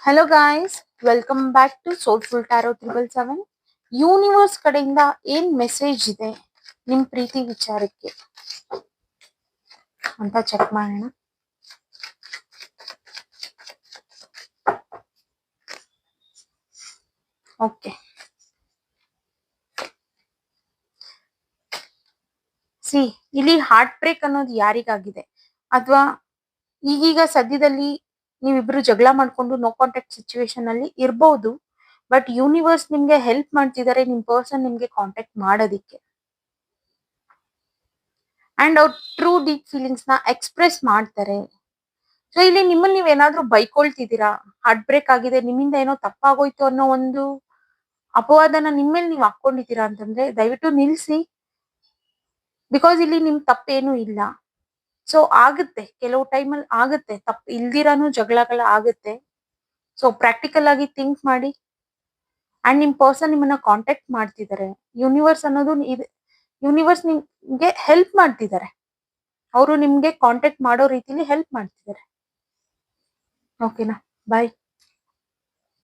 Hello guys, welcome back to soulful tarot 777. Universe ಕಡೆಯಿಂದ ಏನ್ message ಇದೆ ನಿಮ್ ಪ್ರೀತಿ ವಿಚಾರಕ್ಕೆ ಅಂತ ಚೆಕ್ ಮಾಡೋಣ. ಓಕೆ, ಸಿ ಇಲ್ಲಿ ಹಾರ್ಟ್ ಬ್ರೇಕ್ ಅನ್ನೋದು ಯಾರಿಗಾಗಿದೆ, ಅಥವಾ ಈಗೀಗ ಸದ್ಯದಲ್ಲಿ ನೀವಿಬ್ರು ಜಗಳ ಮಾಡ್ಕೊಂಡು ನೋ ಕಾಂಟ್ಯಾಕ್ಟ್ ಸಿಚುವೇಶನ್ ಅಲ್ಲಿ ಇರ್ಬೋದು. ಬಟ್ ಯೂನಿವರ್ಸ್ ನಿಮ್ಗೆ ಹೆಲ್ಪ್ ಮಾಡ್ತಿದ್ದಾರೆ ನಿಮ್ ಪರ್ಸನ್ ನಿಮ್ಗೆ ಕಾಂಟ್ಯಾಕ್ಟ್ ಮಾಡೋದಿಕ್ಕೆ. ಅಂಡ್ ಅವ್ರ ಟ್ರೂ ಡೀಪ್ ಫೀಲಿಂಗ್ಸ್ ನ ಎಕ್ಸ್ಪ್ರೆಸ್ ಮಾಡ್ತಾರೆ. ಸೊ ಇಲ್ಲಿ ನಿಮ್ಮನ್ನ ನೀವೇನಾದ್ರೂ ಬೈಕೊಳ್ತಿದ್ದೀರಾ, ಹಾರ್ಟ್ ಬ್ರೇಕ್ ಆಗಿದೆ, ನಿಮ್ಮಿಂದ ಏನೋ ತಪ್ಪಾಗೋಯ್ತು ಅನ್ನೋ ಒಂದು ಅಪವಾದನ ನಿಮ್ಮೇಲೆ ನೀವು ಹಾಕೊಂಡಿದ್ದೀರಾ ಅಂತಂದ್ರೆ ದಯವಿಟ್ಟು ನಿಲ್ಸಿ. ಬಿಕಾಸ್ ಇಲ್ಲಿ ನಿಮ್ ತಪ್ಪೇನು ಇಲ್ಲ. ಸೊ ಆಗುತ್ತೆ, ಕೆಲವು ಟೈಮಲ್ಲಿ ಆಗುತ್ತೆ, ತಪ್ಪು ಇಲ್ದಿರಾನು ಜಗಳಗಳ ಆಗುತ್ತೆ. ಸೊ ಪ್ರಾಕ್ಟಿಕಲ್ ಆಗಿ ಥಿಂಕ್ ಮಾಡಿ. ಅಂಡ್ ನಿಮ್ ಪರ್ಸನ್ ನಿಮ್ಮನ್ನ ಕಾಂಟ್ಯಾಕ್ಟ್ ಮಾಡ್ತಿದ್ದಾರೆ. ಯೂನಿವರ್ಸ್ ಅನ್ನೋದು ಯೂನಿವರ್ಸ್ ನಿಮ್ಗೆ ಹೆಲ್ಪ್ ಮಾಡ್ತಿದ್ದಾರೆ. ಅವರು ನಿಮ್ಗೆ ಕಾಂಟ್ಯಾಕ್ಟ್ ಮಾಡೋ ರೀತಿಲಿ ಹೆಲ್ಪ್ ಮಾಡ್ತಿದ್ದಾರೆ. ಓಕೆನಾ? ಬಾಯ್.